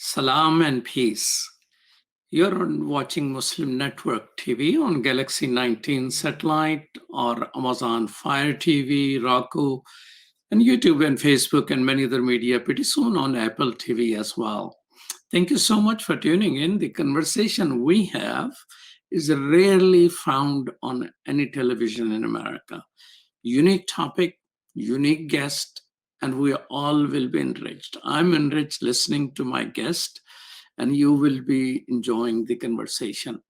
Salam and peace. You're watching Muslim Network TV on Galaxy 19 satellite or Amazon Fire TV, Roku, and YouTube and Facebook and many other media, pretty soon on Apple TV as well. Thank you so much for tuning in. The conversation we have is rarely found on any television in America. Unique topic, unique guest, and we all will be enriched. I'm enriched listening to my guest, and you will be enjoying the conversation.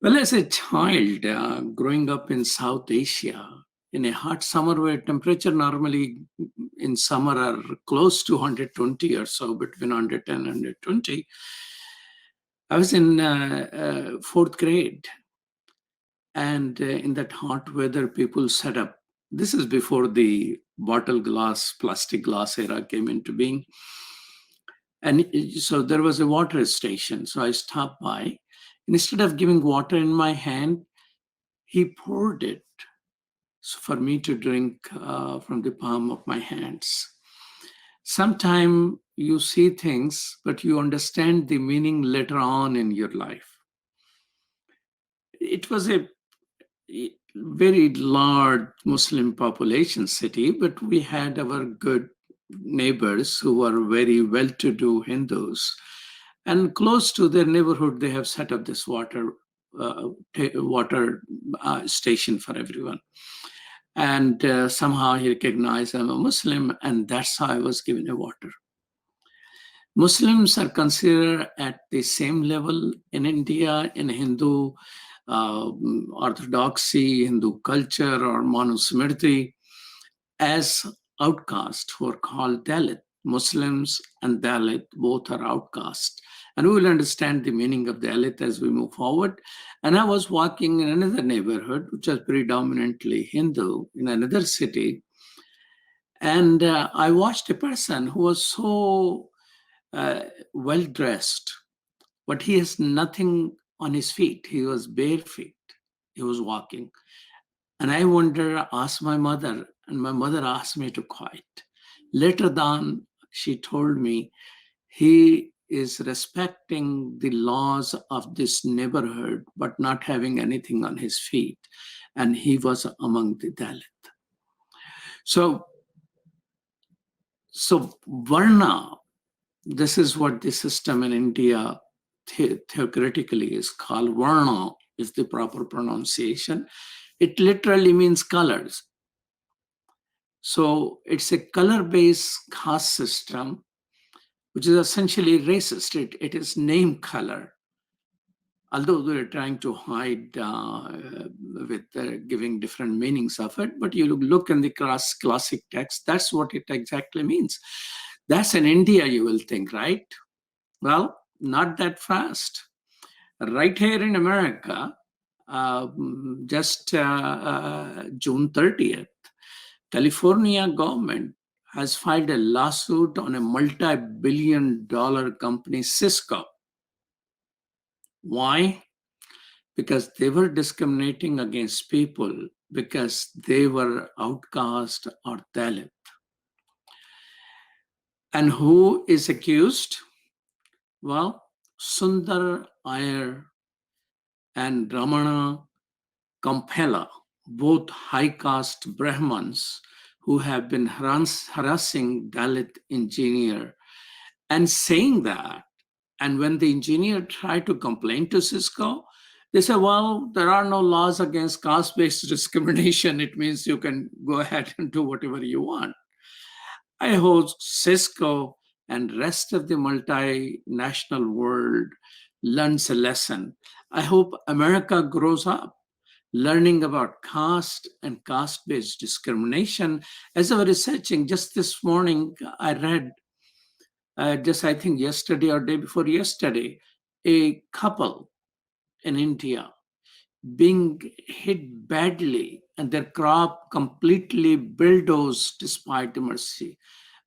Well, as a child growing up in South Asia, in a hot summer where temperature normally in summer are close to 120 or so, between 110 and 120, I was in fourth grade. And in that hot weather, people set up. This is before the bottle glass, plastic glass era came into being. And so there was a water station. So I stopped by. Instead of giving water in my hand, he poured it for me to drink from the palm of my hands. Sometimes you see things, but you understand the meaning later on in your life. It was a very large Muslim population city, but we had our good neighbors who were very well-to-do Hindus. And close to their neighborhood, they have set up this water station for everyone. And somehow he recognized I'm a Muslim, and that's how I was given a water. Muslims are considered at the same level in India, in Hindu orthodoxy, Hindu culture, or Manusmriti, as outcasts who are called Dalit. Muslims and Dalit both are outcasts. And we will understand the meaning of Dalit as we move forward. And I was walking in another neighborhood, which was predominantly Hindu, in another city. And I watched a person who was so well-dressed, but he has nothing on his feet. He was bare feet. He was walking. And I asked my mother, and my mother asked me to quiet. Later on, she told me he is respecting the laws of this neighborhood, but not having anything on his feet. And he was among the Dalit. So Varna, this is what the system in India theoretically is called. Varna is the proper pronunciation. It literally means colors. So it's a color-based caste system, which is essentially racist. It is name color, although they're trying to hide with giving different meanings of it. But you look in the classic text, that's what it exactly means. That's in India, you will think, right? Well, not that fast. Right here in America, just June 30th, California government has filed a lawsuit on a multi-billion-dollar company, Cisco. Why? Because they were discriminating against people because they were outcast or Dalit. And who is accused? Well, Sundar Iyer and Ramana Kampela, both high caste Brahmins who have been harassing Dalit engineer and saying that. And when the engineer tried to complain to Cisco, they said, well, there are no laws against caste-based discrimination. It means you can go ahead and do whatever you want. I hope Cisco and rest of the multinational world learns a lesson. I hope America grows up learning about caste and caste-based discrimination. As I was researching just this morning, I read I think yesterday or day before yesterday, a couple in India being hit badly and their crop completely bulldozed despite the mercy.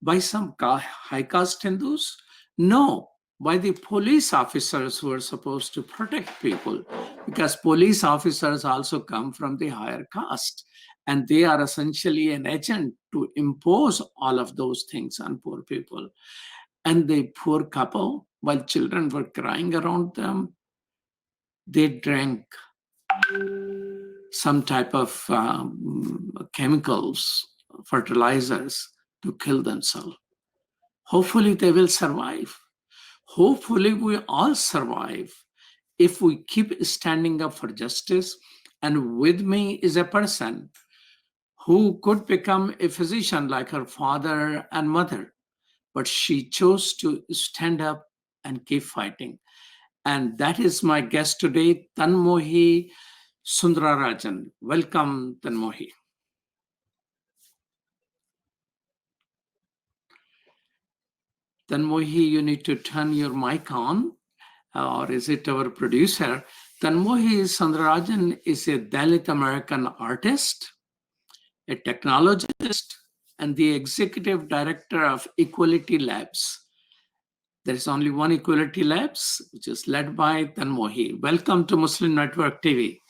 By some high caste Hindus? No, by the police officers who are supposed to protect people, because police officers also come from the higher caste, and they are essentially an agent to impose all of those things on poor people. And the poor couple, while children were crying around them, they drank some type of chemicals, fertilizers to kill themselves. Hopefully, they will survive. Hopefully, we all survive if we keep standing up for justice. And with me is a person who could become a physician like her father and mother, but she chose to stand up and keep fighting. And that is my guest today, Tanmohi Sundararajan. Welcome, Tanmohi. Tanmohi, you need to turn your mic on, or is it our producer? Tanmohi Sundararajan is a Dalit American artist, a technologist, and the executive director of Equality Labs. There is only one Equality Labs, which is led by Tanmohi. Welcome to Muslim Network TV.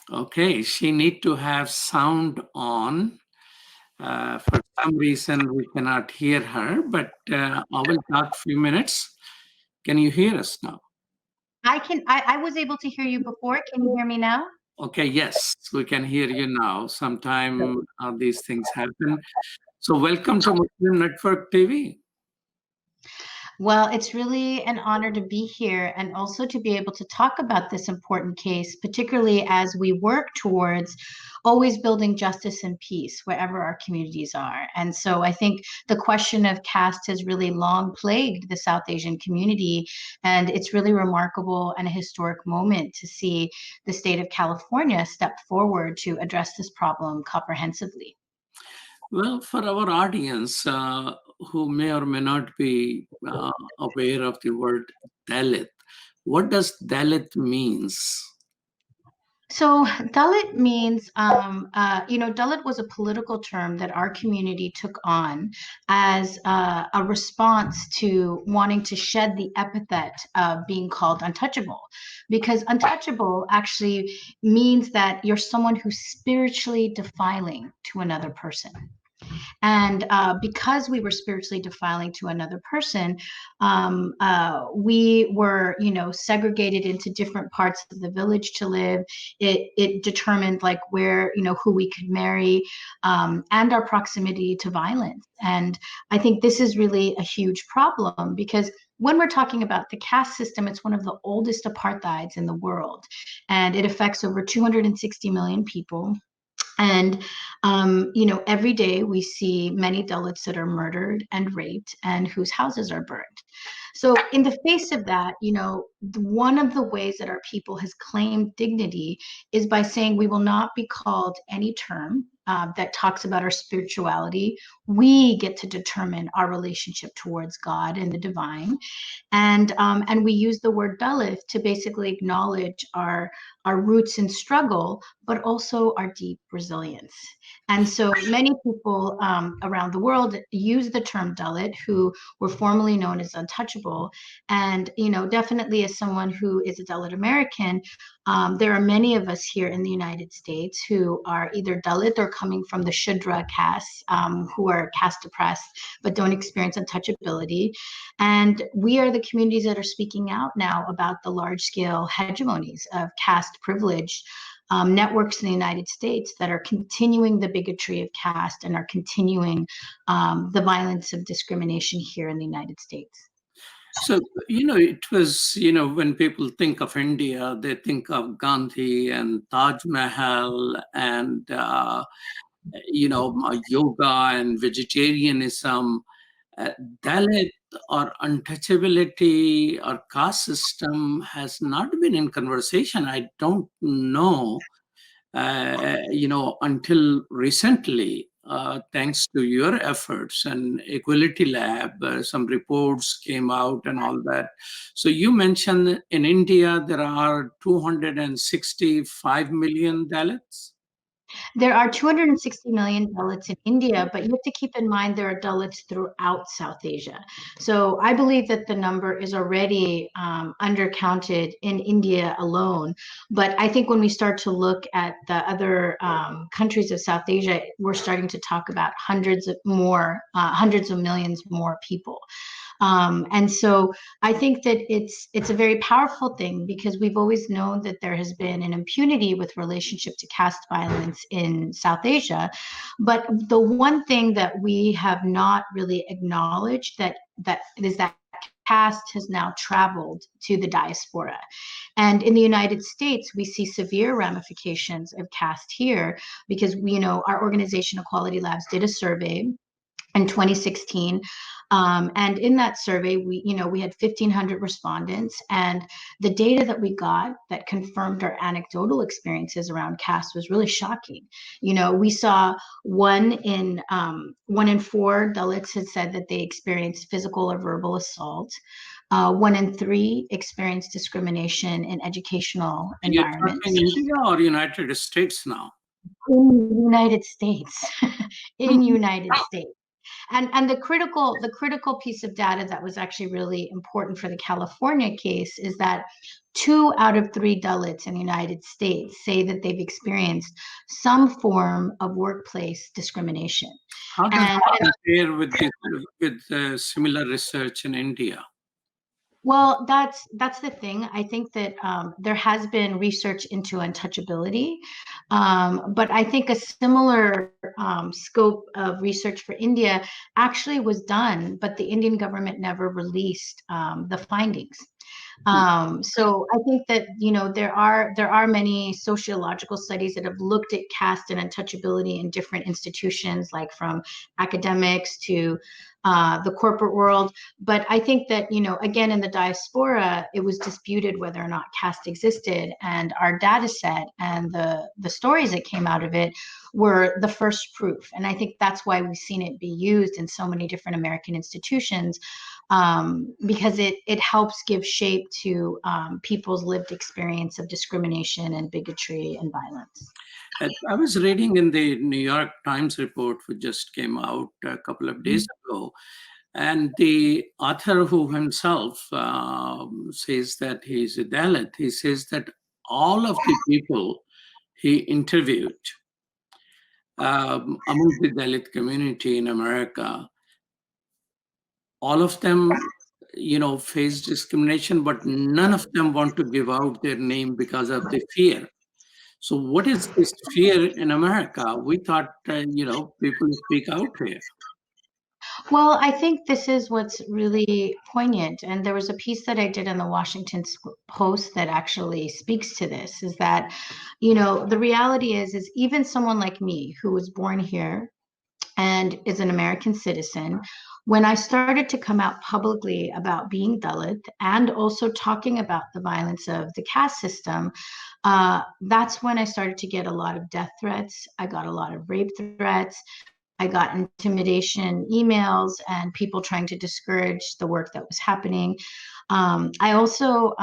Okay, she need to have sound on. For some reason, we cannot hear her, but I will talk a few minutes. Can you hear us now? I can. I was able to hear you before. Can you hear me now? Okay, yes, we can hear you now. Sometime these things happen. So welcome to Muslim Network TV. Well, it's really an honor to be here and also to be able to talk about this important case, particularly as we work towards always building justice and peace wherever our communities are. And so I think the question of caste has really long plagued the South Asian community. And it's really remarkable and a historic moment to see the state of California step forward to address this problem comprehensively. Well, for our audience who may or may not be aware of the word Dalit, what does Dalit means? So Dalit means, Dalit was a political term that our community took on as a response to wanting to shed the epithet of being called untouchable, because untouchable actually means that you're someone who's spiritually defiling to another person. And because we were spiritually defiling to another person, we were, segregated into different parts of the village to live. It determined like where, who we could marry, and our proximity to violence. And I think this is really a huge problem because when we're talking about the caste system, it's one of the oldest apartheids in the world, and it affects over 260 million people. And, every day we see many Dalits that are murdered and raped and whose houses are burned. So, in the face of that, one of the ways that our people has claimed dignity is by saying we will not be called any term that talks about our spirituality. We get to determine our relationship towards God and the divine, and we use the word Dalit to basically acknowledge our roots in struggle, but also our deep resilience. And so many people around the world use the term Dalit who were formerly known as untouchable. And, definitely as someone who is a Dalit American, there are many of us here in the United States who are either Dalit or coming from the Shudra caste, who are caste oppressed, but don't experience untouchability. And we are the communities that are speaking out now about the large scale hegemonies of caste privilege networks in the United States that are continuing the bigotry of caste and are continuing the violence of discrimination here in the United States. So, it was, when people think of India, they think of Gandhi and Taj Mahal and, yoga and vegetarianism. Dalit or untouchability or caste system has not been in conversation. I don't know, until recently, thanks to your efforts and Equality Lab, some reports came out and all that. So you mentioned in India there are 265 million Dalits. There are 260 million Dalits in India, but you have to keep in mind there are Dalits throughout South Asia. So I believe that the number is already undercounted in India alone. But I think when we start to look at the other countries of South Asia, we're starting to talk about hundreds of millions more people. And so I think that it's a very powerful thing because we've always known that there has been an impunity with relationship to caste violence in South Asia. But the one thing that we have not really acknowledged that is that caste has now traveled to the diaspora. And in the United States, we see severe ramifications of caste here because our organization Equality Labs did a survey in 2016. And in that survey, we had 1,500 respondents, and the data that we got that confirmed our anecdotal experiences around caste was really shocking. We saw one in 4 Dalits had said that they experienced physical or verbal assault. 1 in 3 experienced discrimination in educational And you're environments. talking India or United States now? In the United States, in United States. And the critical piece of data that was actually really important for the California case is that 2 out of 3 Dalits in the United States say that they've experienced some form of workplace discrimination. How does And it compare with similar research in India? well, that's the thing. I think that there has been research into untouchability, but I think a similar scope of research for India actually was done, but the Indian government never released the findings. So I think that there are many sociological studies that have looked at caste and untouchability in different institutions, like from academics to the corporate world. But I think that again, in the diaspora, it was disputed whether or not caste existed, and our data set and the stories that came out of it were the first proof. And I think that's why we've seen it be used in so many different American institutions, because it helps give shape to people's lived experience of discrimination and bigotry and violence. I was reading in the New York Times report, which just came out a couple of days ago, and the author who himself says that he's a Dalit, he says that all of the people he interviewed among the Dalit community in America, all of them, face discrimination, but none of them want to give out their name because of the fear. So what is this fear in America? We thought, people speak out here. Well, I think this is what's really poignant. And there was a piece that I did in the Washington Post that actually speaks to this, is that, the reality is even someone like me who was born here and is an American citizen, when I started to come out publicly about being Dalit and also talking about the violence of the caste system, that's when I started to get a lot of death threats. I got a lot of rape threats. I got intimidation emails and people trying to discourage the work that was happening. I also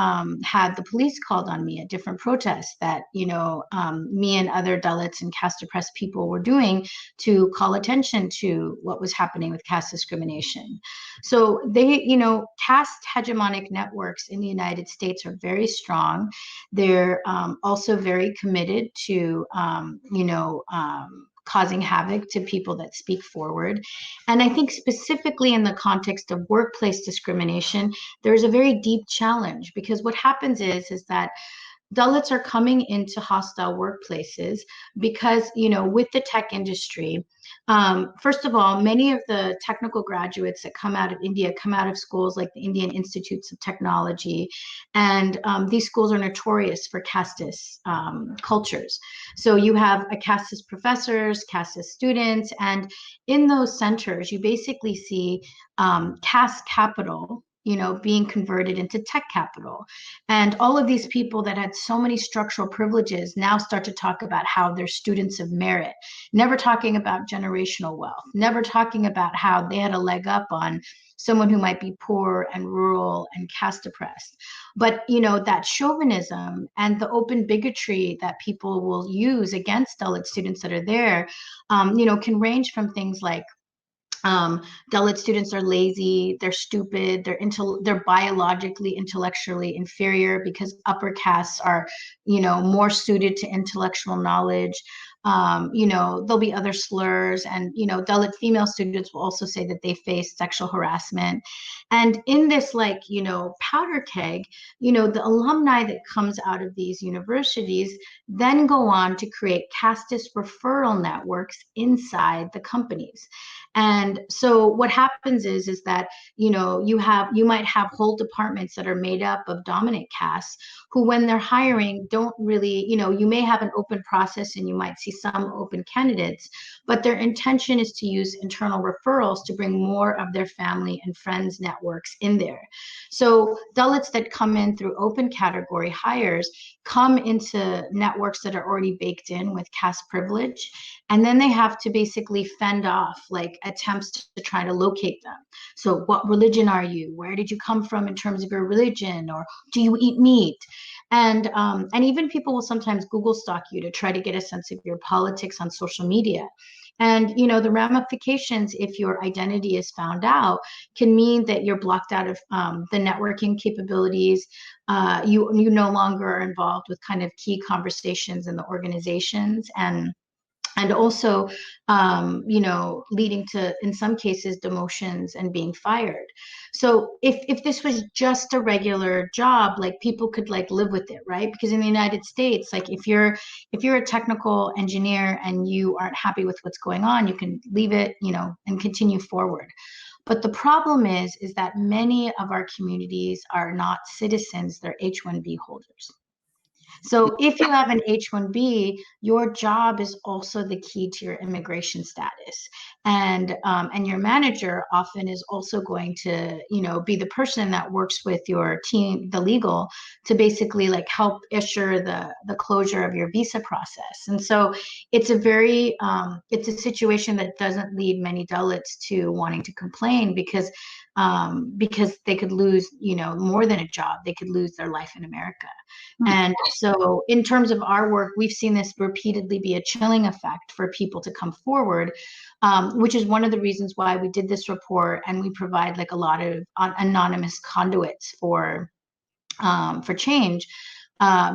had the police called on me at different protests that, me and other Dalits and caste oppressed people were doing to call attention to what was happening with caste discrimination. So caste hegemonic networks in the United States are very strong. They're also very committed to, causing havoc to people that speak forward. And I think specifically in the context of workplace discrimination, there's a very deep challenge, because what happens is that Dalits are coming into hostile workplaces because, with the tech industry, first of all, many of the technical graduates that come out of India come out of schools like the Indian Institutes of Technology. And these schools are notorious for casteist cultures. So you have a casteist professors, casteist students, and in those centers, you basically see caste capital being converted into tech capital. And all of these people that had so many structural privileges now start to talk about how they're students of merit, never talking about generational wealth, never talking about how they had a leg up on someone who might be poor and rural and caste oppressed. But, that chauvinism and the open bigotry that people will use against Dalit students that are there, can range from things like, Dalit students are lazy, they're stupid, they're biologically, intellectually inferior because upper castes are, more suited to intellectual knowledge. There'll be other slurs, and, Dalit female students will also say that they face sexual harassment. And in this, powder keg, the alumni that comes out of these universities then go on to create casteist referral networks inside the companies. And so what happens is that, you might have whole departments that are made up of dominant castes who, when they're hiring, don't really, you may have an open process and you might see some open candidates, but their intention is to use internal referrals to bring more of their family and friends networks in there. So Dalits that come in through open category hires come into networks that are already baked in with caste privilege. And then they have to basically fend off attempts to try to locate them. So what religion are you? Where did you come from in terms of your religion? Or do you eat meat? And even people will sometimes Google stalk you to try to get a sense of your politics on social media. And, the ramifications, if your identity is found out, can mean that you're blocked out of the networking capabilities. You no longer are involved with kind of key conversations in the organizations, and also, leading to, in some cases, demotions and being fired. So if this was just a regular job, people could live with it, right? Because in the United States, if you're a technical engineer and you aren't happy with what's going on, you can leave it, and continue forward. But the problem is that many of our communities are not citizens, they're H-1B holders. So if you have an H-1B, your job is also the key to your immigration status. And your manager often is also going to, be the person that works with your team, the legal, to basically help assure the closure of your visa process. And so it's it's a situation that doesn't lead many Dalits to wanting to complain because they could lose, more than a job. They could lose their life in America. And so in terms of our work, we've seen this repeatedly be a chilling effect for people to come forward, which is one of the reasons why we did this report, and we provide a lot of anonymous conduits for change,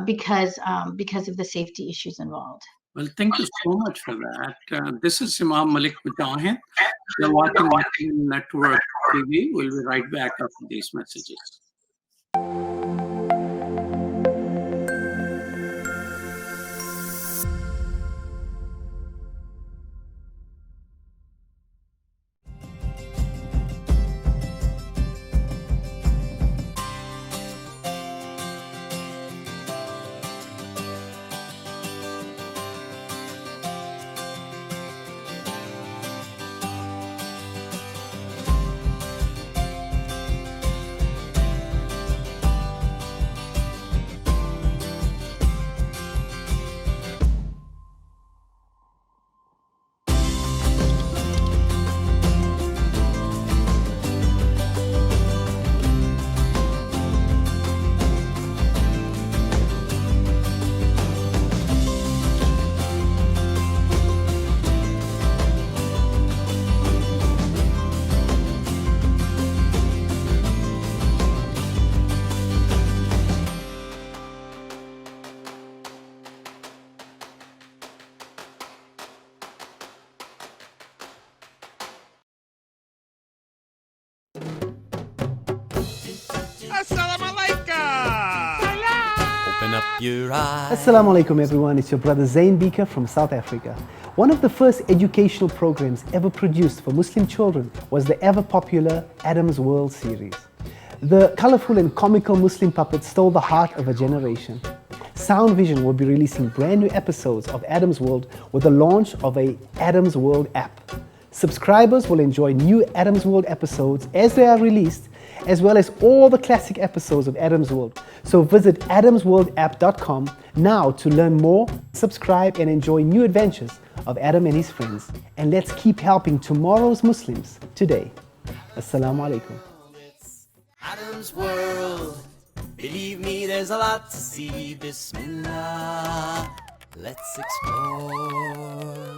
because of the safety issues involved. Well, thank you so much for that. This is Imam Malik Mujahid. You're watching Muslim Network TV. We'll be right back after these messages. Assalamu alaikum everyone, it's your brother Zain Bika from South Africa. One of the first educational programs ever produced for Muslim children was the ever popular Adam's World series. The colorful and comical Muslim puppets stole the heart of a generation. Sound Vision will be releasing brand new episodes of Adam's World with the launch of a Adam's World app. Subscribers will enjoy new Adam's World episodes as they are released, as well as all the classic episodes of Adam's World. So visit adamsworldapp.com now to learn more, subscribe, and enjoy new adventures of Adam and his friends. And let's keep helping tomorrow's Muslims today. Assalamu alaikum. It's Adam's World. Believe me, there's a lot to see. Bismillah, let's explore.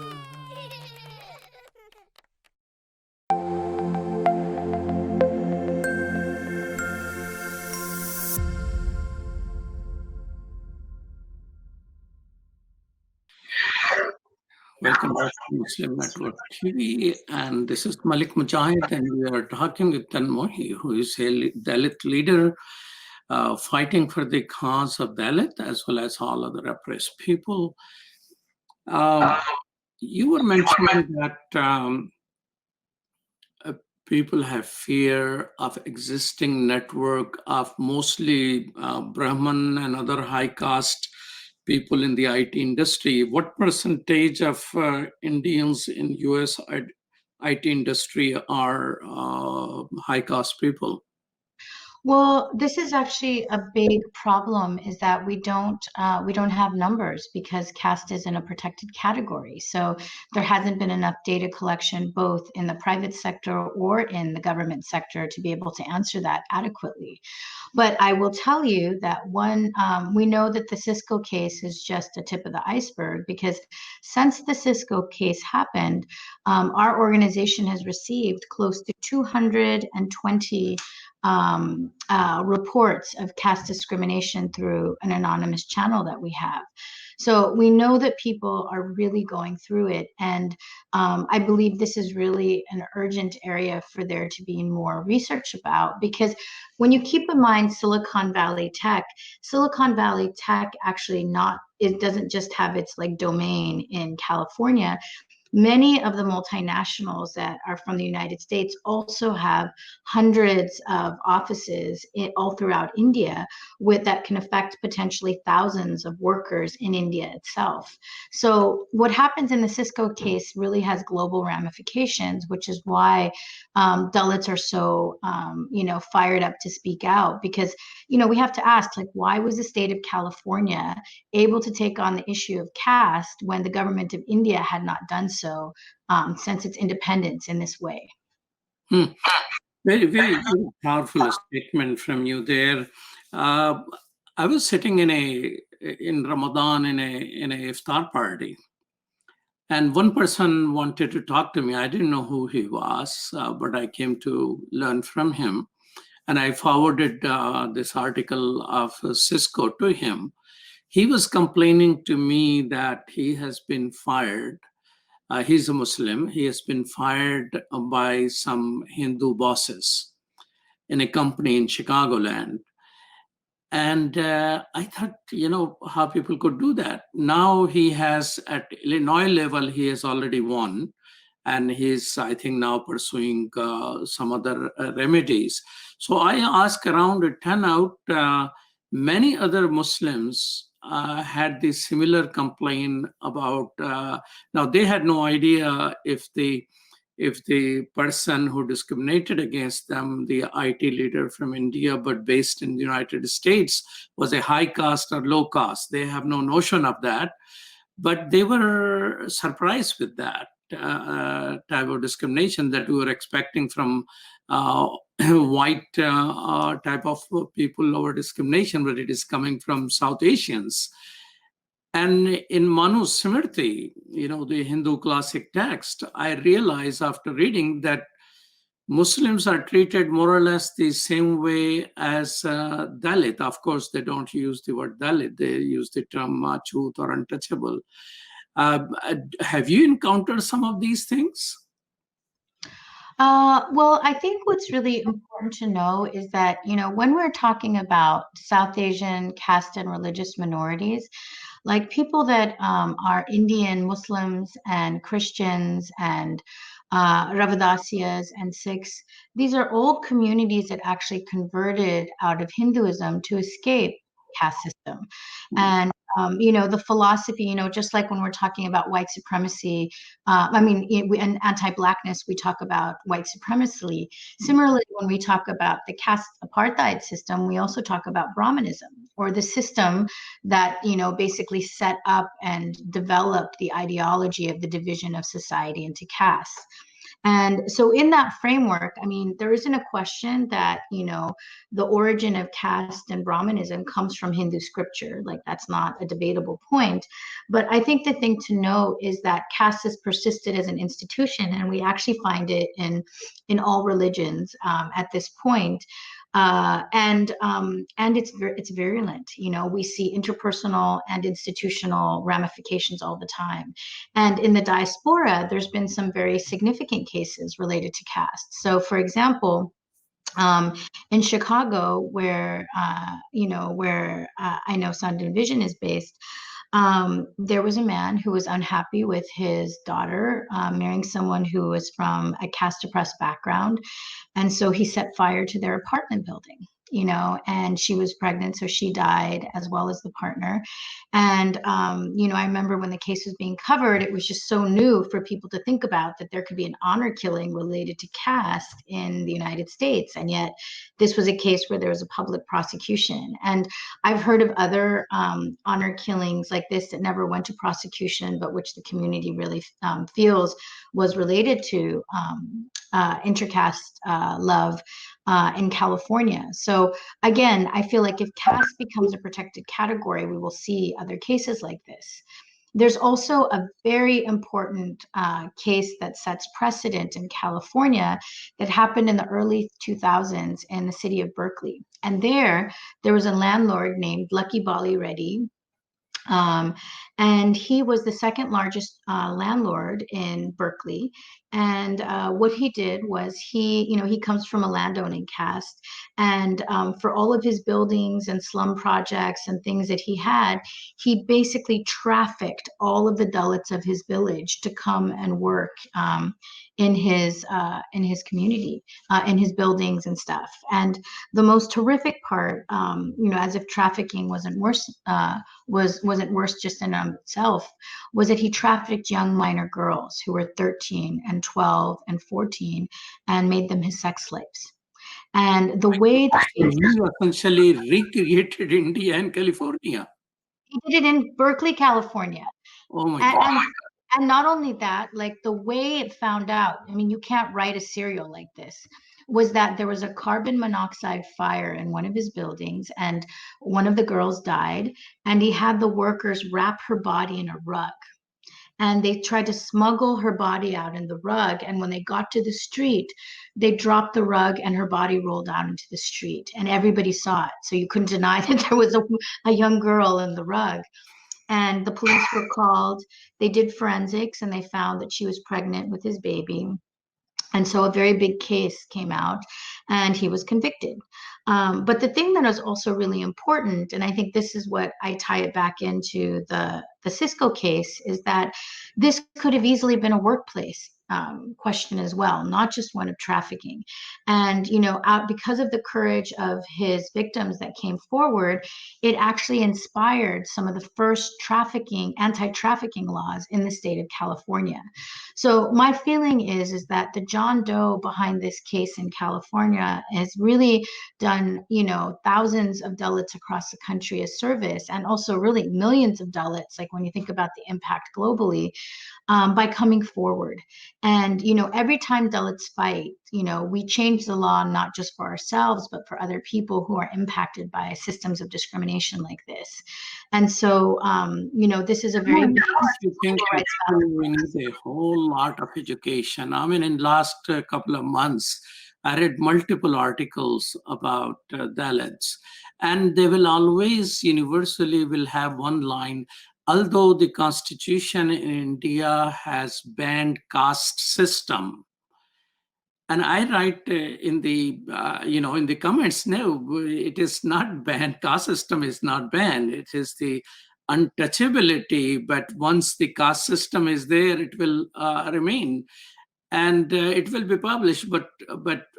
Welcome back to Muslim Network TV, and this is Malik Mujahid, and we are talking with Tanmohi, who is a Dalit leader fighting for the cause of Dalit as well as all other oppressed people. You were mentioning that people have fear of existing network of mostly Brahman and other high caste people in the IT industry. What percentage of Indians in US IT industry are high caste people? Well, this is actually a big problem, is that we don't have numbers because caste is in a protected category. So there hasn't been enough data collection both in the private sector or in the government sector to be able to answer that adequately. But I will tell you that we know that the Cisco case is just a tip of the iceberg, because since the Cisco case happened, our organization has received close to 220 reports of caste discrimination through an anonymous channel that we have. So we know that people are really going through it. And I believe this is really an urgent area for there to be more research about, because when you keep in mind Silicon Valley Tech actually it doesn't just have its like domain in California. Many of the multinationals that are from the United States also have hundreds of offices all throughout India that can affect potentially thousands of workers in India itself. So what happens in the Cisco case really has global ramifications, which is why Dalits are so fired up to speak out, because we have to ask, like, why was the state of California able to take on the issue of caste when the government of India had not done so since its independence in this way? Very, very, very powerful statement from you there. I was sitting in Ramadan in a iftar party, and one person wanted to talk to me. I didn't know who he was, but I came to learn from him, and I forwarded this article of Cisco to him. He was complaining to me that he has been fired. He's a Muslim. He has been fired by some Hindu bosses in a company in Chicagoland. And I thought, how people could do that. Now he has, at Illinois level, he has already won. And he's, I think, now pursuing some other remedies. So I asked around, it turned out many other Muslims had this similar complaint about, now they had no idea if the person who discriminated against them, the IT leader from India, but based in the United States, was a high caste or low caste. They have no notion of that, but they were surprised with that type of discrimination that we were expecting from white type of people over discrimination, but it is coming from South Asians. And in Manu Smriti, the Hindu classic text, I realized after reading that Muslims are treated more or less the same way as Dalit. Of course, they don't use the word Dalit. They use the term Machut or untouchable. Have you encountered some of these things? Well, I think what's really important to know is that, when we're talking about South Asian caste and religious minorities, like people that are Indian Muslims and Christians and Ravadasyas and Sikhs, these are all communities that actually converted out of Hinduism to escape caste system. And the philosophy, just like when we're talking about white supremacy, and anti-Blackness, we talk about white supremacy. Similarly, when we talk about the caste apartheid system, we also talk about Brahmanism, or the system that, basically set up and developed the ideology of the division of society into castes. And so in that framework, there isn't a question that, the origin of caste and Brahmanism comes from Hindu scripture. Like, that's not a debatable point. But I think the thing to know is that caste has persisted as an institution, and we actually find it in all religions at this point. And it's virulent. We see interpersonal and institutional ramifications all the time. And in the diaspora, there's been some very significant cases related to caste. So, for example, in Chicago, where I know Sound and Vision is based, there was a man who was unhappy with his daughter marrying someone who was from a caste oppressed background. And so he set fire to their apartment building, and she was pregnant, so she died, as well as the partner. And, I remember when the case was being covered, it was just so new for people to think about that there could be an honor killing related to caste in the United States. And yet this was a case where there was a public prosecution. And I've heard of other honor killings like this that never went to prosecution, but which the community really feels was related to intercaste love in California. So again, I feel like if caste becomes a protected category, we will see other cases like this. There's also a very important case that sets precedent in California that happened in the early 2000s in the city of Berkeley. And there was a landlord named Lucky Bali Reddy. And he was the second largest landlord in Berkeley. And what he did was he comes from a landowning caste. And for all of his buildings and slum projects and things that he had, he basically trafficked all of the Dalits of his village to come and work in his community, in his buildings and stuff. And the most horrific part, as if trafficking wasn't worse just in itself, was that he trafficked young minor girls who were 13 and 12 and 14 and made them his sex slaves. And the way that he essentially recreated India and California. He did it in Berkeley, California. Oh my God. And not only that, like the way it found out, you can't write a serial like this, was that there was a carbon monoxide fire in one of his buildings and one of the girls died, and he had the workers wrap her body in a rug. And they tried to smuggle her body out in the rug. And when they got to the street, they dropped the rug and her body rolled out into the street. And everybody saw it. So you couldn't deny that there was a young girl in the rug. And the police were called. They did forensics and they found that she was pregnant with his baby. And so a very big case came out and he was convicted. But the thing that is also really important, and I think this is what I tie it back into the Cisco case, is that this could have easily been a workplace question as well, not just one of trafficking. And, because of the courage of his victims that came forward, it actually inspired some of the first anti-trafficking laws in the state of California. So my feeling is that the John Doe behind this case in California has really done, thousands of Dalits across the country a service, and also really millions of Dalits, like when you think about the impact globally, by coming forward. And, every time Dalits fight, we change the law, not just for ourselves, but for other people who are impacted by systems of discrimination like this. And so, this is a very big we need a whole lot of education. In last couple of months, I read multiple articles about Dalits, and they will always universally will have one line: although the constitution in India has banned caste system. And I write in the comments, no, it is not banned. Caste system is not banned. It is the untouchability. But once the caste system is there, it will remain. And it will be published, but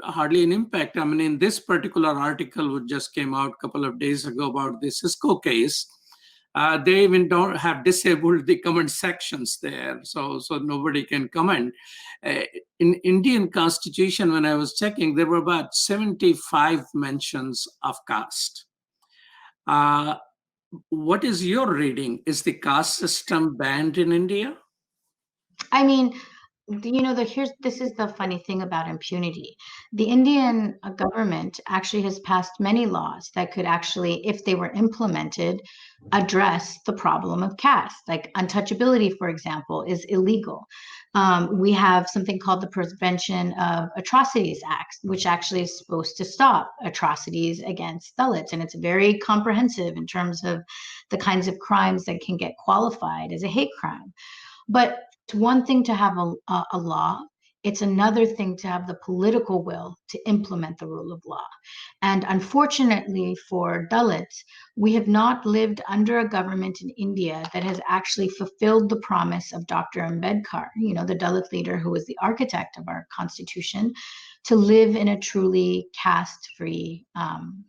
hardly an impact. In this particular article, which just came out a couple of days ago about the Cisco case, They even don't have disabled the comment sections there, so nobody can comment. In Indian Constitution, when I was checking, there were about 75 mentions of caste. What is your reading? Is the caste system banned in India? I mean, this is the funny thing about impunity. The Indian government actually has passed many laws that could actually, if they were implemented, address the problem of caste. Like untouchability, for example, is illegal. We have something called the Prevention of Atrocities Act, which actually is supposed to stop atrocities against Dalits. And it's very comprehensive in terms of the kinds of crimes that can get qualified as a hate crime. But it's one thing to have a law. It's another thing to have the political will to implement the rule of law. And unfortunately for Dalits, we have not lived under a government in India that has actually fulfilled the promise of Dr. Ambedkar, the Dalit leader who was the architect of our constitution, to live in a truly caste-free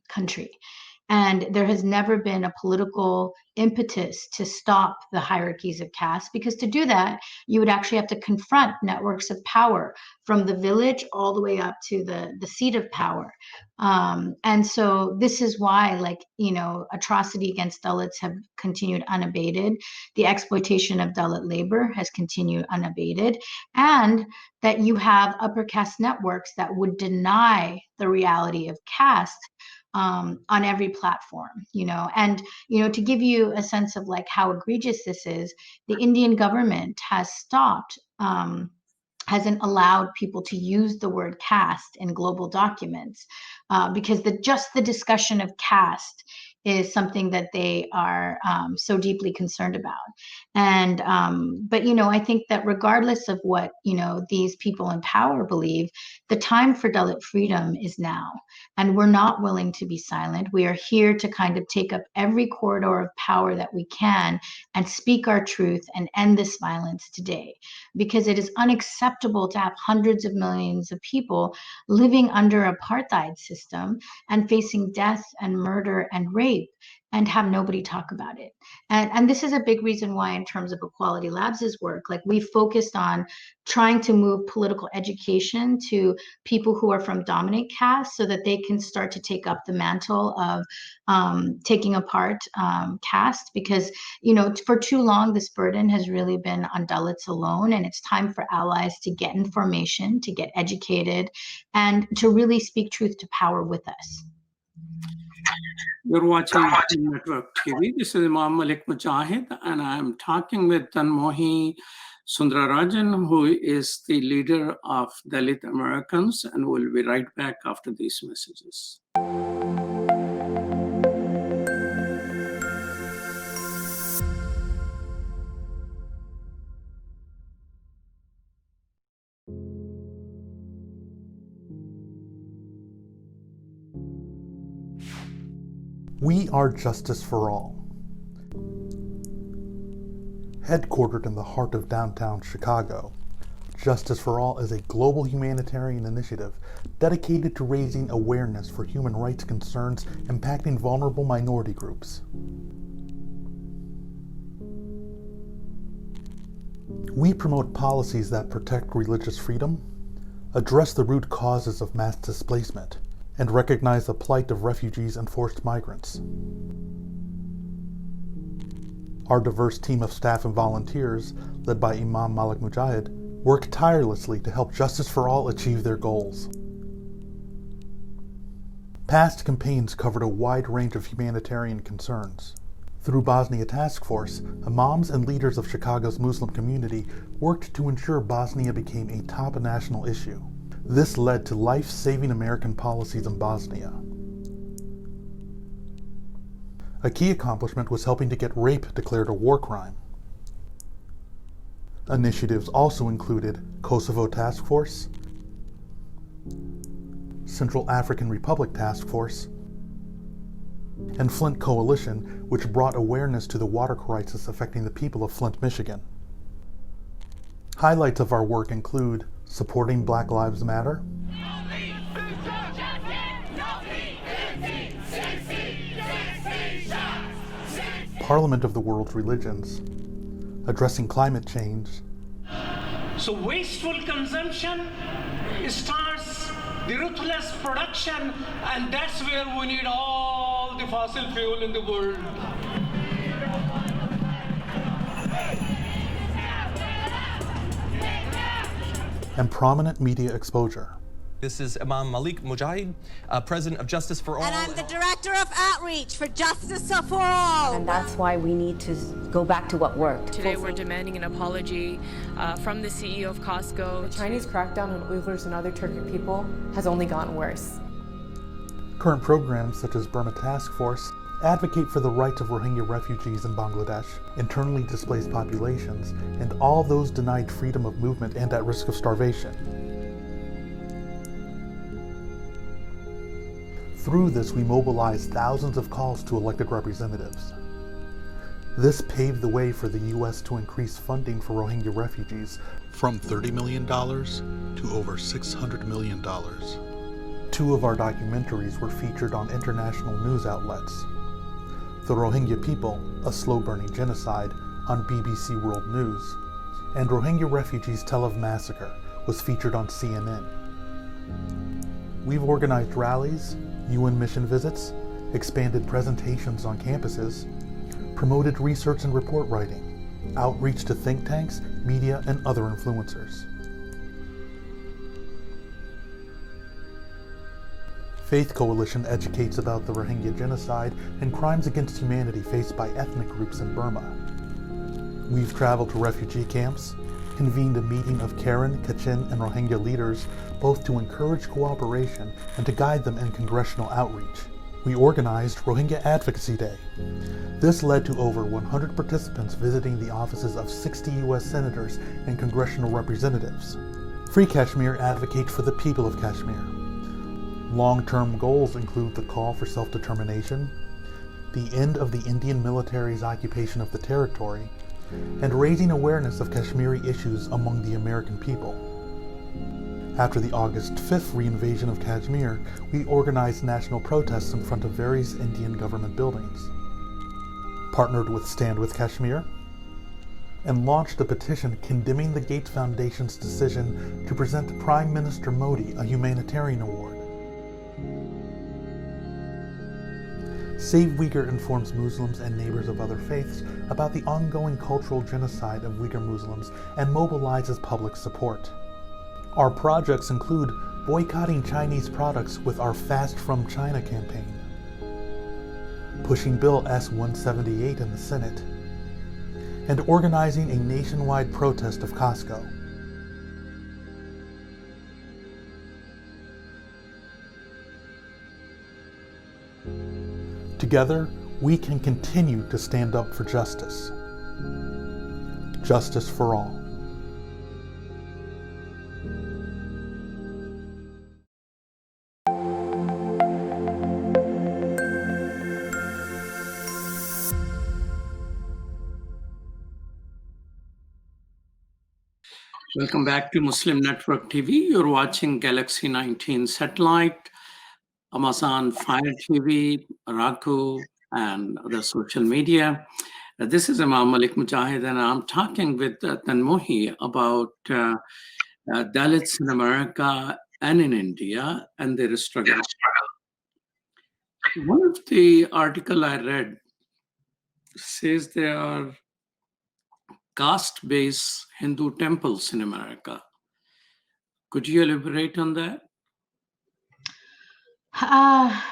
country. And there has never been a political impetus to stop the hierarchies of caste, because to do that, you would actually have to confront networks of power from the village all the way up to the seat of power. And so this is why, atrocity against Dalits have continued unabated. The exploitation of Dalit labor has continued unabated. And that you have upper caste networks that would deny the reality of caste on every platform, and to give you a sense of how egregious this is, the Indian government has stopped, hasn't allowed people to use the word caste in global documents, because just the discussion of caste is something that they are so deeply concerned about. And but I think that regardless of what these people in power believe, the time for Dalit freedom is now, and we're not willing to be silent. We are here to kind of take up every corridor of power that we can and speak our truth and end this violence today, because it is unacceptable to have hundreds of millions of people living under apartheid system and facing death and murder and rape and have nobody talk about it. And this is a big reason why, in terms of Equality Labs' work, we focused on trying to move political education to people who are from dominant caste, so that they can start to take up the mantle of taking apart caste, because for too long this burden has really been on Dalits alone, and it's time for allies to get information, to get educated, and to really speak truth to power with us. You're watching Muslim Network TV. This is Imam Malik Mujahid, and I'm talking with Tanmohi Sundararajan, who is the leader of Dalit Americans, and we'll be right back after these messages. We are Justice for All. Headquartered in the heart of downtown Chicago, Justice for All is a global humanitarian initiative dedicated to raising awareness for human rights concerns impacting vulnerable minority groups. We promote policies that protect religious freedom, address the root causes of mass displacement, and recognize the plight of refugees and forced migrants. Our diverse team of staff and volunteers, led by Imam Malik Mujahid, work tirelessly to help Justice for All achieve their goals. Past campaigns covered a wide range of humanitarian concerns. Through Bosnia Task Force, imams and leaders of Chicago's Muslim community worked to ensure Bosnia became a top national issue. This led to life-saving American policies in Bosnia. A key accomplishment was helping to get rape declared a war crime. Initiatives also included Kosovo Task Force, Central African Republic Task Force, and Flint Coalition, which brought awareness to the water crisis affecting the people of Flint, Michigan. Highlights of our work include supporting Black Lives Matter, parliament of the world's religions, addressing climate change. So wasteful consumption starts the ruthless production, and that's where we need all the fossil fuel in the world. And prominent media exposure. This is Imam Malik Mujahid, President of Justice for All. And I'm the Director of Outreach for Justice for All. And that's why we need to go back to what worked. Today we're demanding an apology from the CEO of Costco. The Chinese crackdown on Uyghurs and other Turkic people has only gotten worse. Current programs such as Burma Task Force advocate for the rights of Rohingya refugees in Bangladesh, internally displaced populations, and all those denied freedom of movement and at risk of starvation. Through this, we mobilized thousands of calls to elected representatives. This paved the way for the U.S. to increase funding for Rohingya refugees from $30 million to over $600 million. 2 of our documentaries were featured on international news outlets. The Rohingya People, A Slow-Burning Genocide on BBC World News, and Rohingya Refugees Tel Aviv Massacre was featured on CNN. We've organized rallies, UN mission visits, expanded presentations on campuses, promoted research and report writing, outreach to think tanks, media, and other influencers. Faith Coalition educates about the Rohingya genocide and crimes against humanity faced by ethnic groups in Burma. We've traveled to refugee camps, convened a meeting of Karen, Kachin, and Rohingya leaders, both to encourage cooperation and to guide them in congressional outreach. We organized Rohingya Advocacy Day. This led to over 100 participants visiting the offices of 60 U.S. senators and congressional representatives. Free Kashmir advocates for the people of Kashmir. Long-term goals include the call for self-determination, the end of the Indian military's occupation of the territory, and raising awareness of Kashmiri issues among the American people. After the August 5th reinvasion of Kashmir, we organized national protests in front of various Indian government buildings, partnered with Stand with Kashmir, and launched a petition condemning the Gates Foundation's decision to present Prime Minister Modi a humanitarian award. Save Uyghur informs Muslims and neighbors of other faiths about the ongoing cultural genocide of Uyghur Muslims and mobilizes public support. Our projects include boycotting Chinese products with our Fast from China campaign, pushing Bill S-178 in the Senate, and organizing a nationwide protest of Costco. Together, we can continue to stand up for justice. Justice for all. Welcome back to Muslim Network TV. You're watching Galaxy 19 satellite, Amazon Fire TV, Roku, and other social media. This is Imam Malik Mujahid, and I'm talking with Tanmohi about Dalits in America and in India and their struggle. One of the article I read says there are caste-based Hindu temples in America. Could you elaborate on that? I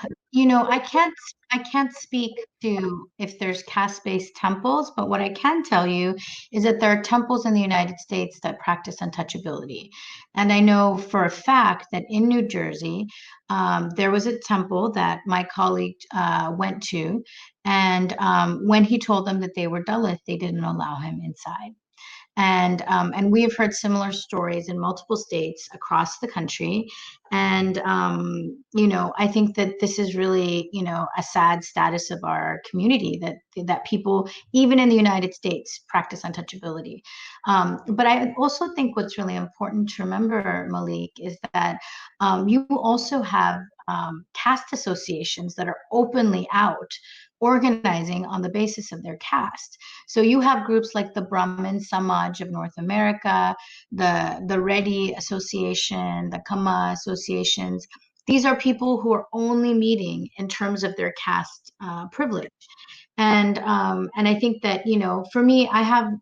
can't speak to if there's caste-based temples, but what I can tell you is that there are temples in the United States that practice untouchability. And I know for a fact that in New Jersey, there was a temple that my colleague went to, and when he told them that they were Dalit, they didn't allow him inside. And we have heard similar stories in multiple states across the country. And, I think that this is really, a sad status of our community, that people, even in the United States, practice untouchability. But I also think what's really important to remember, Malik, is that you also have caste associations that are openly out organizing on the basis of their caste. So you have groups like the Brahmin Samaj of North America, the Reddy Association, the Kama associations. These are people who are only meeting in terms of their caste privilege. And I think that, for me, I have,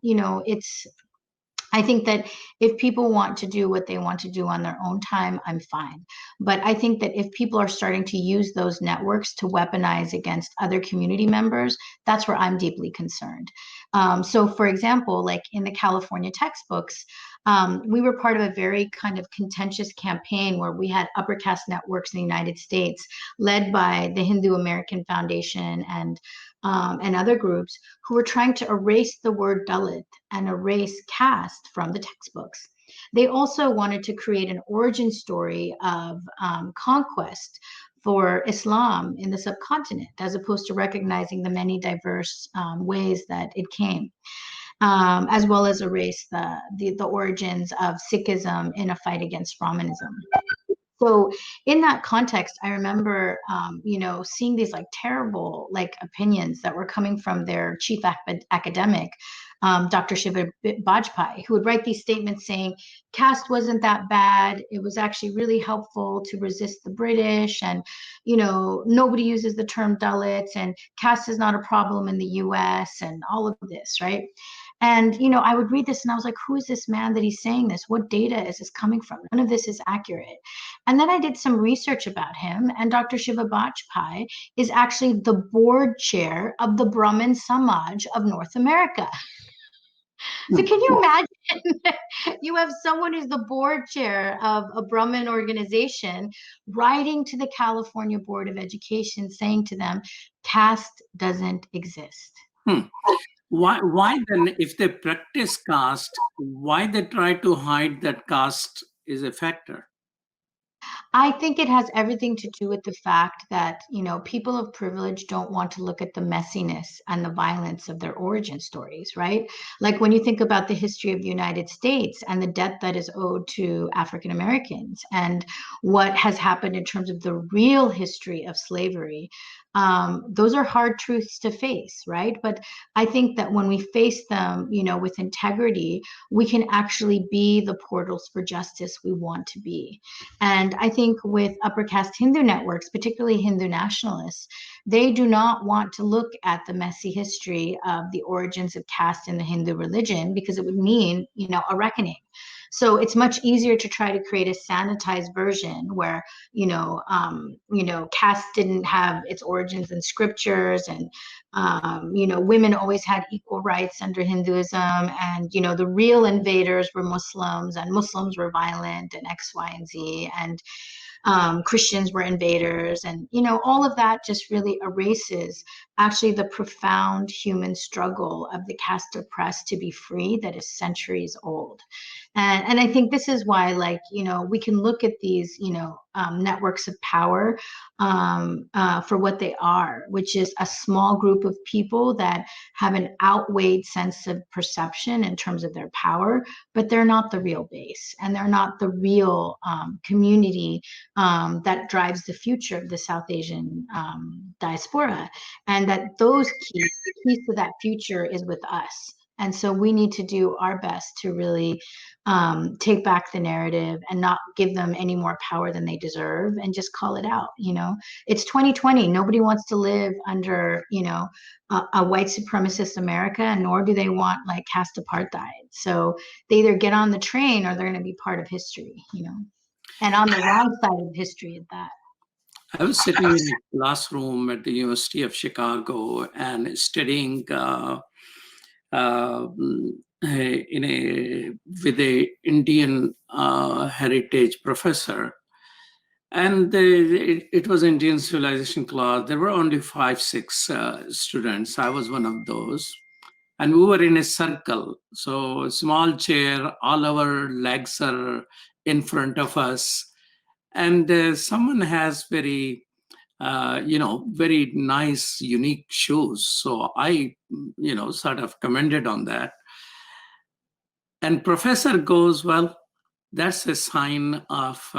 I think that if people want to do what they want to do on their own time, I'm fine. But I think that if people are starting to use those networks to weaponize against other community members, that's where I'm deeply concerned. So for example, like in the California textbooks, we were part of a very kind of contentious campaign where we had upper caste networks in the United States led by the Hindu American Foundation and other groups who were trying to erase the word Dalit and erase caste from the textbooks. They also wanted to create an origin story of conquest for Islam in the subcontinent, as opposed to recognizing the many diverse ways that it came, as well as erase the origins of Sikhism in a fight against Brahmanism. So in that context, I remember, seeing these like terrible like opinions that were coming from their chief academic, Dr. Shiva Bajpai, who would write these statements saying caste wasn't that bad. It was actually really helpful to resist the British, and nobody uses the term Dalits, and caste is not a problem in the U.S. and all of this, right? And, I would read this and I was like, who is this man that he's saying this? What data is this coming from? None of this is accurate. And then I did some research about him, and Dr. Shiva Bajpai is actually the board chair of the Brahmin Samaj of North America. So can you imagine you have someone who's the board chair of a Brahmin organization writing to the California Board of Education saying to them, caste doesn't exist. Why then, if they practice caste, why they try to hide that caste is a factor? I think it has everything to do with the fact that, people of privilege don't want to look at the messiness and the violence of their origin stories, right? Like when you think about the history of the United States and the debt that is owed to African Americans and what has happened in terms of the real history of slavery, those are hard truths to face, right? But I think that when we face them, with integrity, we can actually be the portals for justice we want to be. And I think with upper caste Hindu networks, particularly Hindu nationalists, they do not want to look at the messy history of the origins of caste in the Hindu religion, because it would mean, a reckoning. So it's much easier to try to create a sanitized version where, caste didn't have its origins in scriptures, and, women always had equal rights under Hinduism, and, the real invaders were Muslims, and Muslims were violent, and X, Y, and Z, and Christians were invaders, and all of that just really erases actually the profound human struggle of the caste oppressed to be free that is centuries old. And I think this is why, we can look at these networks of power for what they are, which is a small group of people that have an outweighed sense of perception in terms of their power, but they're not the real base, and they're not the real community that drives the future of the South Asian diaspora, and that those keys to that future is with us. And so we need to do our best to really take back the narrative and not give them any more power than they deserve, and just call it out. It's 2020. Nobody wants to live under, a white supremacist America, nor do they want caste apartheid. So they either get on the train or they're going to be part of history, and on the wrong side of history at that. I was sitting in a classroom at the University of Chicago and studying with a Indian heritage professor, and it was Indian civilization class. There were only 5-6 students. I was one of those, and we were in a circle. So a small chair, all our legs are in front of us, and someone has very very nice, unique shoes. So I, sort of commented on that. And professor goes, well, that's a sign of,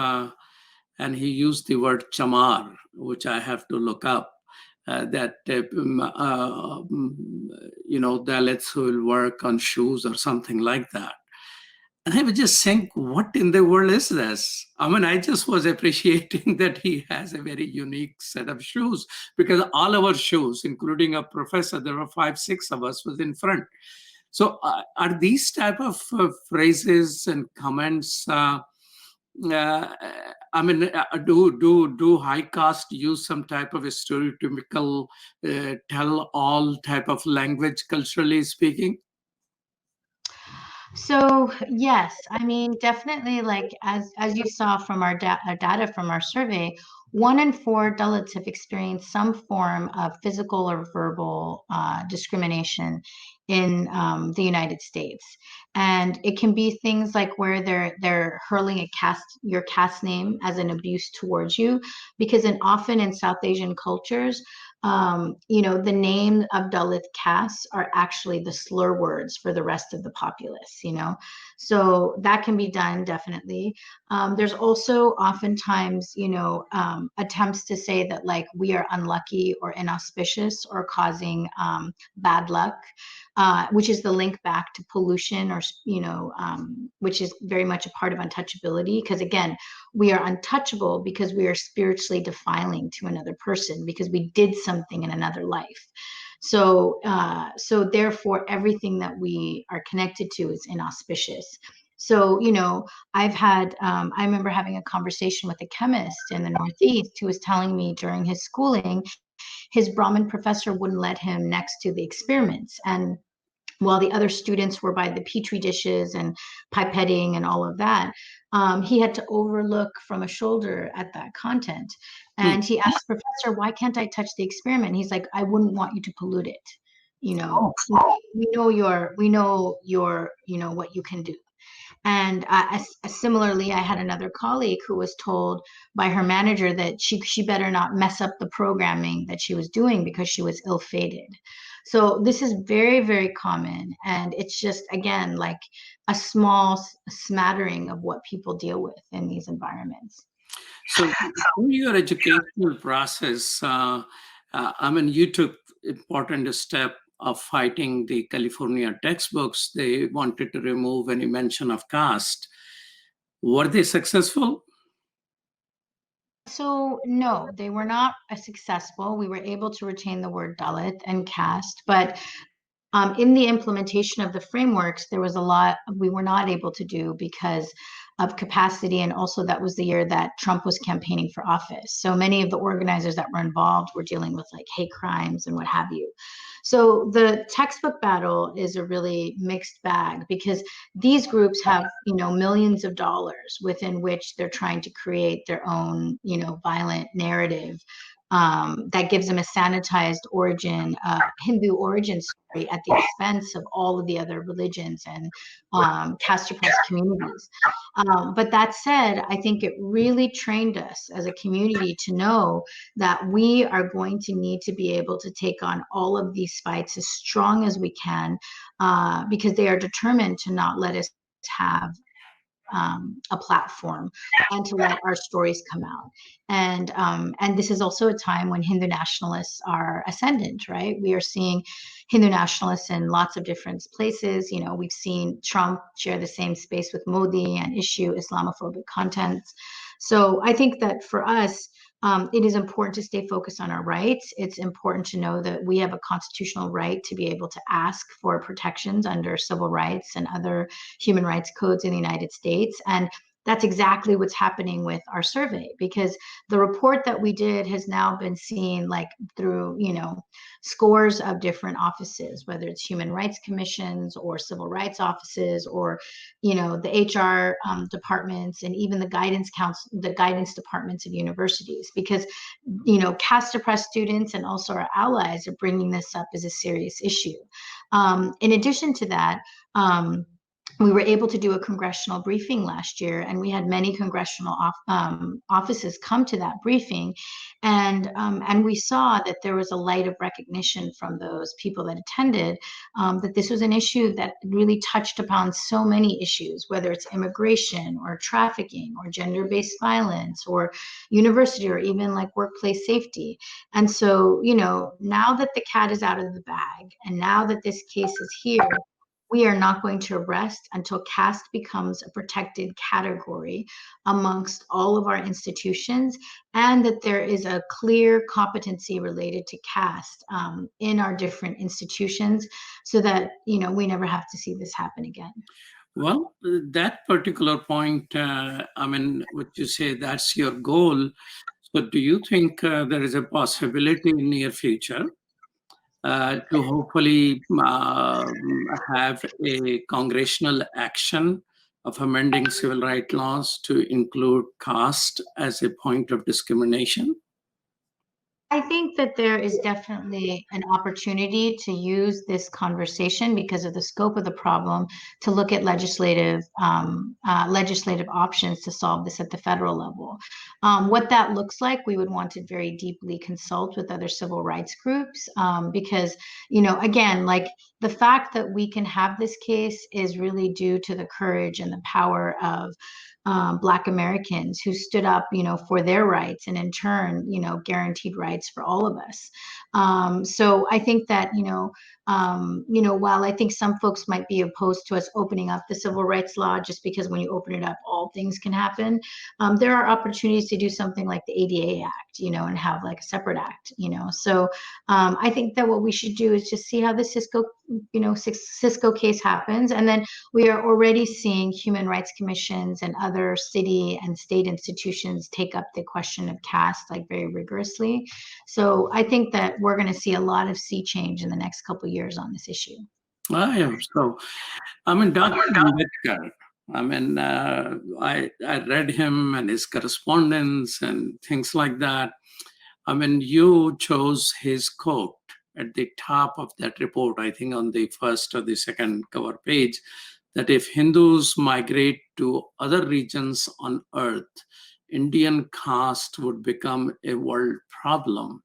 and he used the word chamar, which I have to look up. Dalits who will work on shoes or something like that. And I was just saying, what in the world is this? I mean, I just was appreciating that he has a very unique set of shoes, because all our shoes, including a professor, there were 5, 6 of us, was in front. So are these type of phrases and comments, do high caste use some type of a stereotypical tell all type of language, culturally speaking? So yes, I mean, definitely, like as you saw from our data from our survey, 1 in 4 Dalits have experienced some form of physical or verbal discrimination in the United States, and it can be things like where they're hurling your caste name as an abuse towards you, because often in South Asian cultures, the name of Dalit castes are actually the slur words for the rest of the populace, so that can be done definitely. There's also oftentimes, attempts to say that like we are unlucky or inauspicious or causing bad luck, which is the link back to pollution, or, which is very much a part of untouchability. Because again, we are untouchable because we are spiritually defiling to another person, because we did something in another life. So therefore, everything that we are connected to is inauspicious. So, I remember having a conversation with a chemist in the Northeast who was telling me during his schooling, his Brahmin professor wouldn't let him next to the experiments. And while the other students were by the petri dishes and pipetting and all of that, he had to overlook from a shoulder at that content. And he asked the professor, "Why can't I touch the experiment?" He's like, "I wouldn't want you to pollute it. We know what you can do." And similarly, I had another colleague who was told by her manager that she better not mess up the programming that she was doing because she was ill-fated. So this is very, very common. And it's just, again, like a small smattering of what people deal with in these environments. So through your educational process, you took important step of fighting the California textbooks. They wanted to remove any mention of caste. Were they successful? So no, they were not successful. We were able to retain the word Dalit and caste, but in the implementation of the frameworks, there was a lot we were not able to do because of capacity. And also that was the year that Trump was campaigning for office. So many of the organizers that were involved were dealing with like hate crimes and what have you. So the textbook battle is a really mixed bag, because these groups have, millions of dollars within which they're trying to create their own, violent narrative that gives them a sanitized origin, Hindu origin story at the expense of all of the other religions and caste oppressed communities. But that said, I think it really trained us as a community to know that we are going to need to be able to take on all of these fights as strong as we can, because they are determined to not let us have a platform and to let our stories come out. And this is also a time when Hindu nationalists are ascendant, right? We are seeing Hindu nationalists in lots of different places. We've seen Trump share the same space with Modi and issue Islamophobic contents. So I think that for us, it is important to stay focused on our rights. It's important to know that we have a constitutional right to be able to ask for protections under civil rights and other human rights codes in the United States. And that's exactly what's happening with our survey, because the report that we did has now been seen like through, scores of different offices, whether it's human rights commissions or civil rights offices, or, the HR departments, and even the guidance departments of universities, because, caste oppressed students and also our allies are bringing this up as a serious issue. In addition to that, we were able to do a congressional briefing last year, and we had many congressional offices come to that briefing, and we saw that there was a light of recognition from those people that attended, that this was an issue that really touched upon so many issues, whether it's immigration or trafficking or gender-based violence or university or even like workplace safety. And so, you know, now that the cat is out of the bag and now that this case is here, we are not going to rest until caste becomes a protected category amongst all of our institutions, and that there is a clear competency related to caste in our different institutions, so that, you know, we never have to see this happen again. Well, that particular point, I mean, what you say, that's your goal. So do you think there is a possibility in near future to hopefully have a congressional action of amending civil rights laws to include caste as a point of discrimination? I think that there is definitely an opportunity to use this conversation, because of the scope of the problem, to look at legislative options to solve this at the federal level. What that looks like, we would want to very deeply consult with other civil rights groups, because, you know, again, like, the fact that we can have this case is really due to the courage and the power of Black Americans who stood up, you know, for their rights, and in turn, you know, guaranteed rights for all of us. So I think that, while I think some folks might be opposed to us opening up the civil rights law, just because when you open it up, all things can happen, there are opportunities to do something like the ADA Act, you know, and have like a separate act, you know. So I think that what we should do is just see how the Cisco case happens, and then we are already seeing human rights commissions and other city and state institutions take up the question of caste like very rigorously. So I think that we're going to see a lot of sea change in the next couple of years on this issue. I hope so. I mean, Dr. Ambedkar, I mean, I read him and his correspondence and things like that. I mean, you chose his quote at the top of that report, I think on the first or the second cover page, that if Hindus migrate to other regions on earth, Indian caste would become a world problem.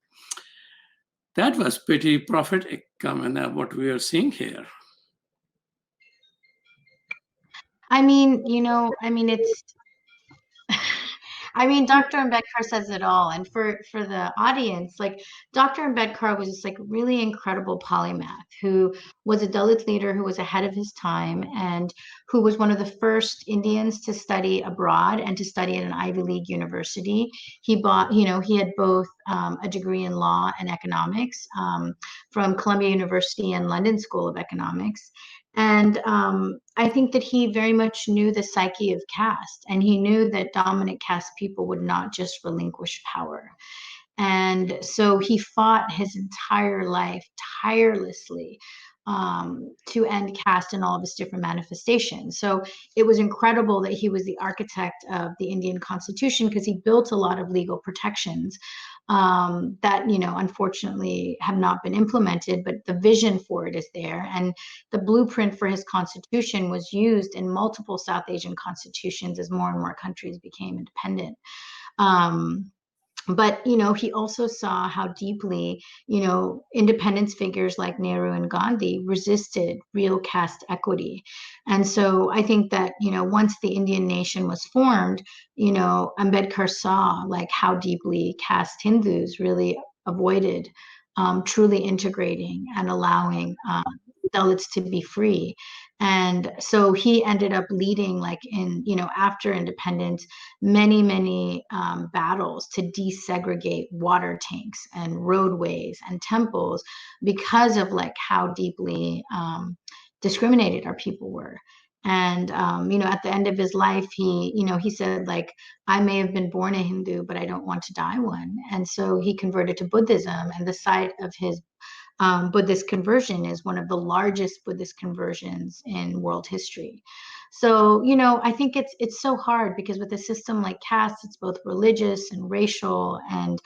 That was pretty prophetic, I mean, what we are seeing here. I mean, it's, I mean, Dr. Ambedkar says it all. And for the audience, like, Dr. Ambedkar was this like really incredible polymath who was a Dalit leader who was ahead of his time, and who was one of the first Indians to study abroad and to study at an Ivy League university. He had both a degree in law and economics from Columbia University and London School of Economics. And I think that he very much knew the psyche of caste, and he knew that dominant caste people would not just relinquish power. And so he fought his entire life tirelessly to end caste in all of its different manifestations. So it was incredible that he was the architect of the Indian Constitution, because he built a lot of legal protections that, unfortunately have not been implemented, but the vision for it is there. And the blueprint for his constitution was used in multiple South Asian constitutions as more and more countries became independent. But, he also saw how deeply, independence figures like Nehru and Gandhi resisted real caste equity. And so I think that, once the Indian nation was formed, Ambedkar saw like how deeply caste Hindus really avoided truly integrating and allowing Dalits to be free. And so he ended up leading, like, in, after independence, many battles to desegregate water tanks and roadways and temples, because of like how deeply discriminated our people were. And at the end of his life, he said, like, I may have been born a Hindu, but I don't want to die one. And so he converted to Buddhism, and the site of his Buddhist conversion is one of the largest Buddhist conversions in world history. So, I think it's so hard, because with a system like caste, it's both religious and racial, and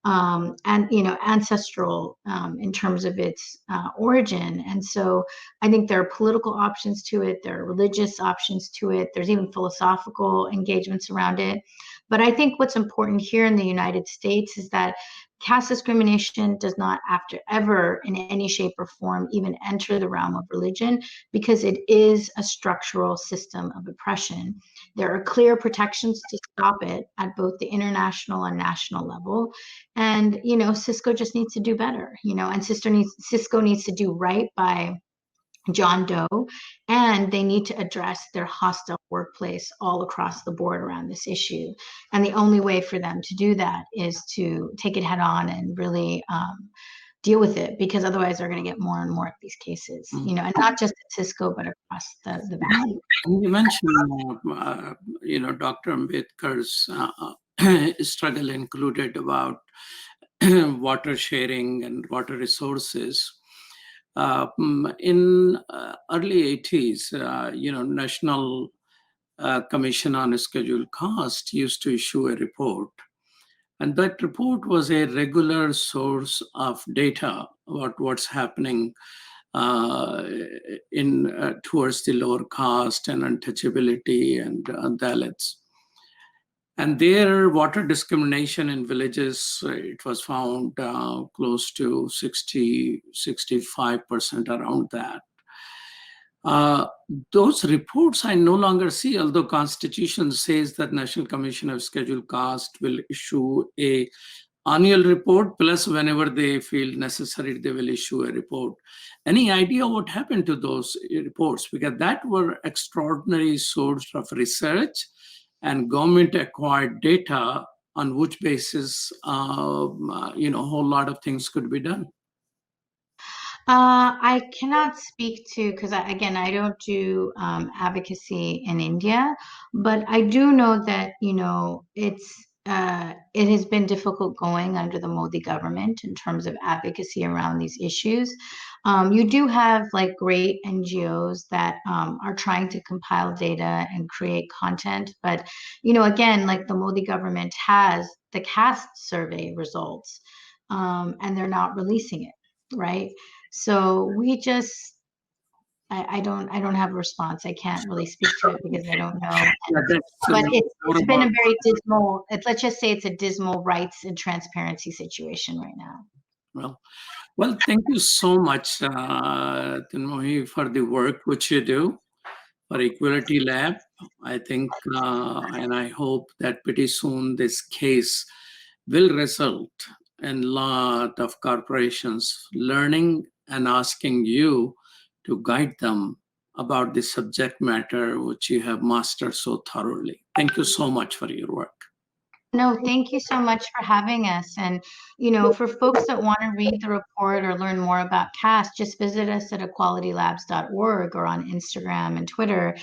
and ancestral in terms of its origin. And so I think there are political options to it, there are religious options to it, there's even philosophical engagements around it. But I think what's important here in the United States is that caste discrimination does not ever in any shape or form even enter the realm of religion, because it is a structural system of oppression. There are clear protections to stop it at both the international and national level. And, Cisco just needs to do better, and Cisco needs to do right by John Doe, and they need to address their hostile workplace all across the board around this issue. And the only way for them to do that is to take it head on and really deal with it, because otherwise they're going to get more and more of these cases, and not just at Cisco, but across the valley. You mentioned, Dr. Ambedkar's struggle included about water sharing and water resources. In early 80s, National Commission on Scheduled Caste used to issue a report. And that report was a regular source of data about what's happening towards the lower caste and untouchability and Dalits. And their water discrimination in villages, it was found close to 65% around that. Those reports I no longer see, although Constitution says that National Commission of Scheduled Caste will issue a annual report, plus whenever they feel necessary, they will issue a report. Any idea what happened to those reports? Because that were extraordinary source of research and government acquired data on which basis, a whole lot of things could be done. I cannot speak to, because I don't do advocacy in India, but I do know that, it has been difficult going under the Modi government in terms of advocacy around these issues. You do have great NGOs that are trying to compile data and create content, but again, the Modi government has the caste survey results, and they're not releasing it, right? So we just, I don't have a response. I can't really speak to it because I don't know. But it's been a very dismal, let's just say it's a dismal rights and transparency situation right now. Well, thank you so much, Tinmohi, for the work which you do for Equality Lab. I think, and I hope that pretty soon this case will result in a lot of corporations learning and asking you to guide them about the subject matter which you have mastered so thoroughly. Thank you so much for your work. No, thank you so much for having us. And, for folks that want to read the report or learn more about caste, just visit us at equalitylabs.org or on Instagram and Twitter.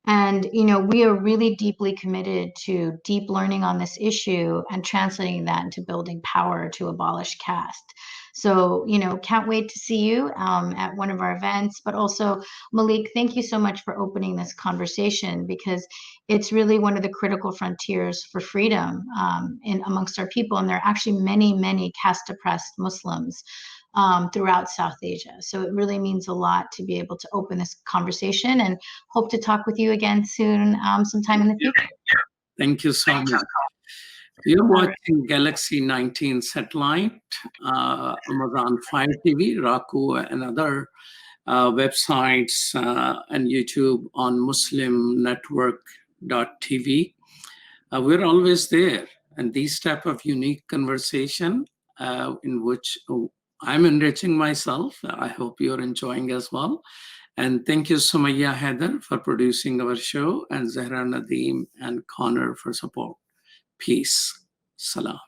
And, we are really deeply committed to deep learning on this issue and translating that into building power to abolish caste. So, can't wait to see you at one of our events. But also, Malik, thank you so much for opening this conversation, because it's really one of the critical frontiers for freedom amongst our people. And there are actually many, many caste-oppressed Muslims throughout South Asia. So it really means a lot to be able to open this conversation, and hope to talk with you again soon, sometime in the future. Thank you so much. You're watching Galaxy 19 satellite, Amazon Fire TV, Roku, and other websites and YouTube on muslimnetwork.tv. We're always there. And these type of unique conversation in which I'm enriching myself. I hope you're enjoying as well. And thank you, Sumaya Heather, for producing our show, and Zahra Nadeem and Connor for support. Peace. Salam.